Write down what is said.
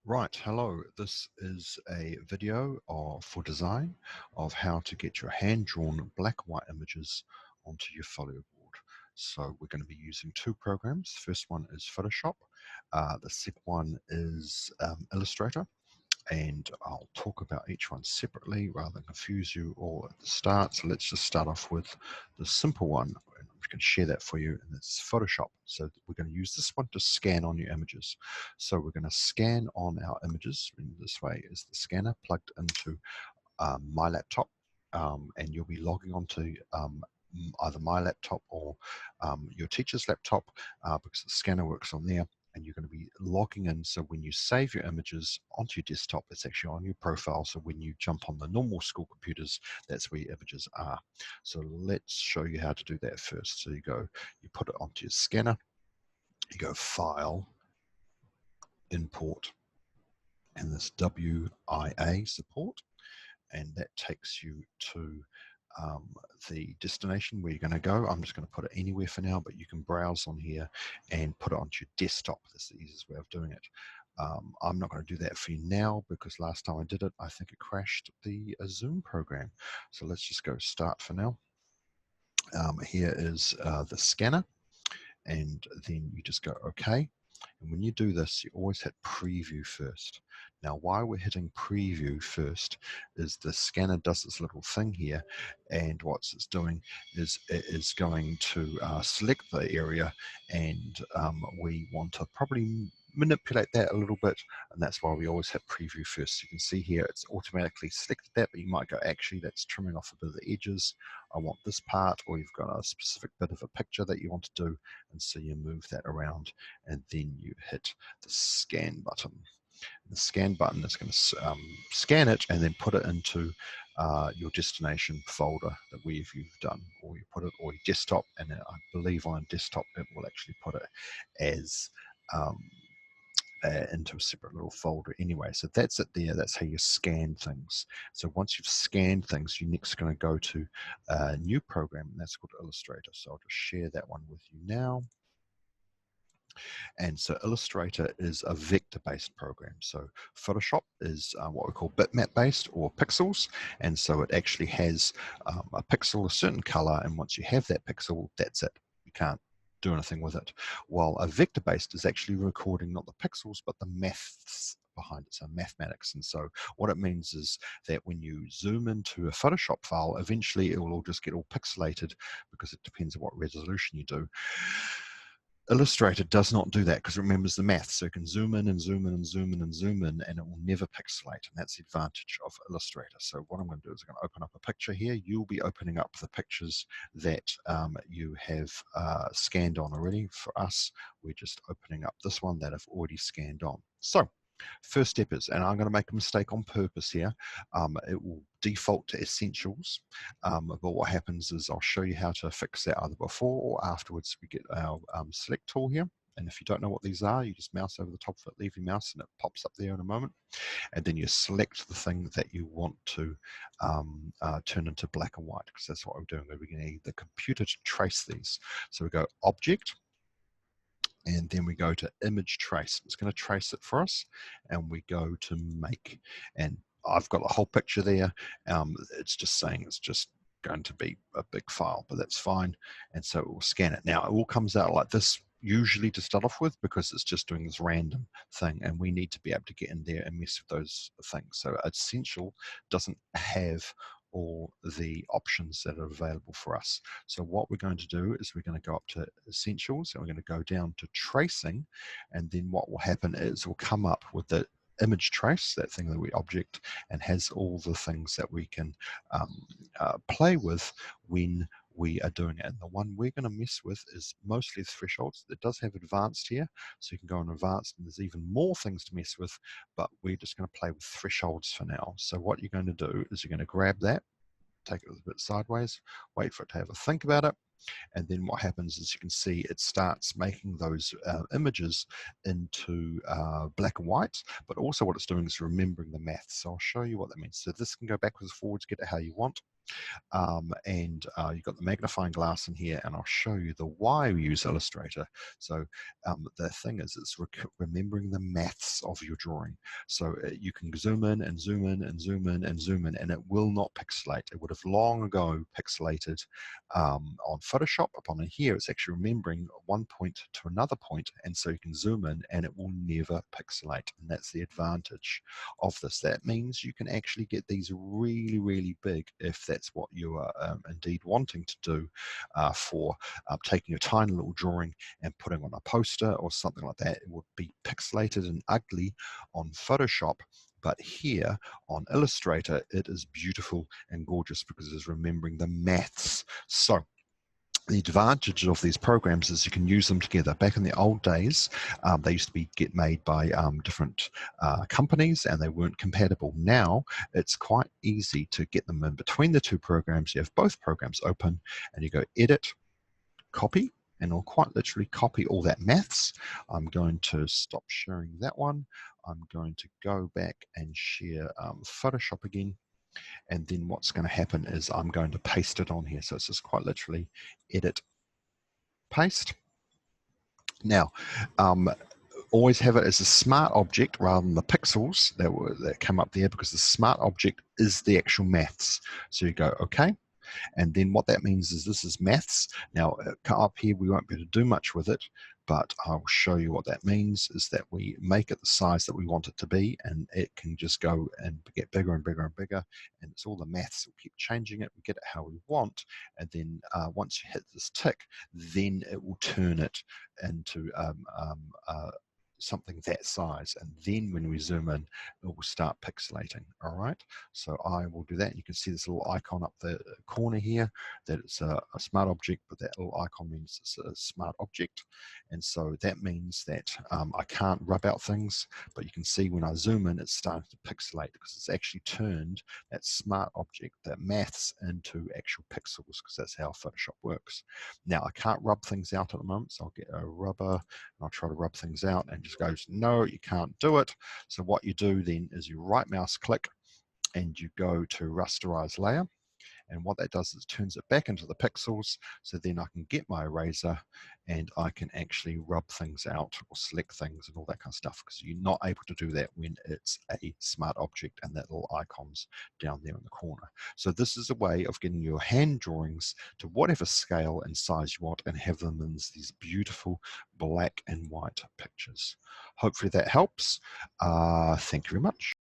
Right, hello. This is a video for design of how to get your hand-drawn black and white images onto your folio board. So we're going to be using two programs. The first one is Photoshop. The second one is Illustrator. And I'll talk about each one separately rather than confuse you all at the start. So let's just start off with the simple one. And I'm going to share that for you, and it's Photoshop. So we're going to use this one to scan on your images. So we're going to scan on our images in this way. Is the scanner plugged into my laptop, and you'll be logging onto either my laptop or your teacher's laptop because the scanner works on there, and you're going to be logging in. So when you save your images onto your desktop, it's actually on your profile. So when you jump on the normal school computers, that's where your images are. So let's show you how to do that first. So you put it onto your scanner, you go File, Import, and this WIA support, and that takes you to the destination where you're going to go. I'm just going to put it anywhere for now, but you can browse on here and put it onto your desktop. That's the easiest way of doing it. I'm not going to do that for you now because last time I did it, I think it crashed the Zoom program. So let's just go Start for now. Here is the scanner, and then you just go OK. And when you do this, you always hit preview first. Now, why we're hitting preview first is the scanner does this little thing here, and what it's doing is it is going to select the area, and we want to probably manipulate that a little bit, and that's why we always hit preview first. You can see here it's automatically selected that, but you might go, actually that's trimming off a bit of the edges, I want this part, or you've got a specific bit of a picture that you want to do, and so you move that around, and then you hit the scan button. The scan button is going to scan it and then put it into your destination folder that you've done, or you put it, or your desktop, and I believe on desktop it will actually put it as into a separate little folder anyway. So that's it there. That's how you scan things. So once you've scanned things, you're next going to go to a new program, and that's called Illustrator. So I'll just share that one with you now. And so Illustrator is a vector-based program. So Photoshop is what we call bitmap-based or pixels. And so it actually has a pixel, a certain color, and once you have that pixel, that's it. You can't do anything with it. While a vector-based is actually recording not the pixels, but the maths behind it, so mathematics. And so what it means is that when you zoom into a Photoshop file, eventually it will all just get all pixelated because it depends on what resolution you do. Illustrator does not do that because it remembers the math, so it can zoom in and zoom in and zoom in and zoom in, and it will never pixelate, and that's the advantage of Illustrator. So what I'm going to do is I'm going to open up a picture here. You'll be opening up the pictures that you have scanned on already. For us, we're just opening up this one that I've already scanned on. So first step is, and I'm going to make a mistake on purpose here, it will default to essentials, but what happens is I'll show you how to fix that either before or afterwards. We get our select tool here, and if you don't know what these are, you just mouse over the top of it, leave your mouse, and it pops up there in a moment, and then you select the thing that you want to turn into black and white, because that's what we're doing. We're getting the computer to trace these. So we go Object, and then we go to Image Trace. It's going to trace it for us, and we go to Make. And I've got a whole picture there. It's just saying it's just going to be a big file, but that's fine. And so it will scan it. Now, it all comes out like this, usually to start off with, because it's just doing this random thing, and we need to be able to get in there and mess with those things. So Essential doesn't have all the options that are available for us. So what we're going to do is we're going to go up to Essentials, and we're going to go down to Tracing, and then what will happen is we'll come up with the image trace, that thing that we object, and has all the things that we can play with when we are doing it. And the one we're going to mess with is mostly thresholds. It does have advanced here, so you can go on advanced, and there's even more things to mess with, but we're just going to play with thresholds for now. So what you're going to do is you're going to grab that, take it a bit sideways, wait for it to have a think about it, and then what happens is you can see it starts making those images into black and white, but also what it's doing is remembering the math. So I'll show you what that means. So this can go backwards, forwards, get it how you want. And you've got the magnifying glass in here, and I'll show you the why we use Illustrator. So the thing is, it's remembering the maths of your drawing. So you can zoom in and zoom in and zoom in and zoom in, and it will not pixelate. It would have long ago pixelated on Photoshop. Upon here, it's actually remembering one point to another point, and so you can zoom in and it will never pixelate, and that's the advantage of this. That means you can actually get these really, really big if that's what you are indeed wanting to do for taking a tiny little drawing and putting on a poster or something like that. It would be pixelated and ugly on Photoshop, but here on Illustrator, it is beautiful and gorgeous because it's remembering the maths. So the advantage of these programs is you can use them together. Back in the old days, they used to get made by different companies, and they weren't compatible. Now it's quite easy to get them in between the two programs. You have both programs open, and you go edit, copy, and it'll quite literally copy all that maths. I'm going to stop sharing that one. I'm going to go back and share Photoshop again. And then what's going to happen is I'm going to paste it on here. So it's just quite literally edit, paste. Now, always have it as a smart object rather than the pixels that come up there, because the smart object is the actual maths. So you go, okay. And then what that means is this is maths. Now, up here, we won't be able to do much with it, but I'll show you what that means is that we make it the size that we want it to be, and it can just go and get bigger and bigger and bigger. And it's all the maths. We'll keep changing it. We get it how we want. And then once you hit this tick, then it will turn it into something that size, and then when we zoom in, it will start pixelating. All right, so I will do that, and you can see this little icon up the corner here that it's a smart object, but that little icon means it's a smart object. And so that means that I can't rub out things, but you can see when I zoom in, it's starting to pixelate because it's actually turned that smart object, that maths, into actual pixels, because that's how Photoshop works. Now I can't rub things out at the moment, so I'll get a rubber and I'll try to rub things out, and just goes, no, you can't do it. So what you do then is you right mouse click and you go to rasterize layer. And what that does is it turns it back into the pixels. So then I can get my eraser and I can actually rub things out or select things and all that kind of stuff, because you're not able to do that when it's a smart object and that little icon's down there in the corner. So this is a way of getting your hand drawings to whatever scale and size you want and have them in these beautiful black and white pictures. Hopefully that helps. Thank you very much.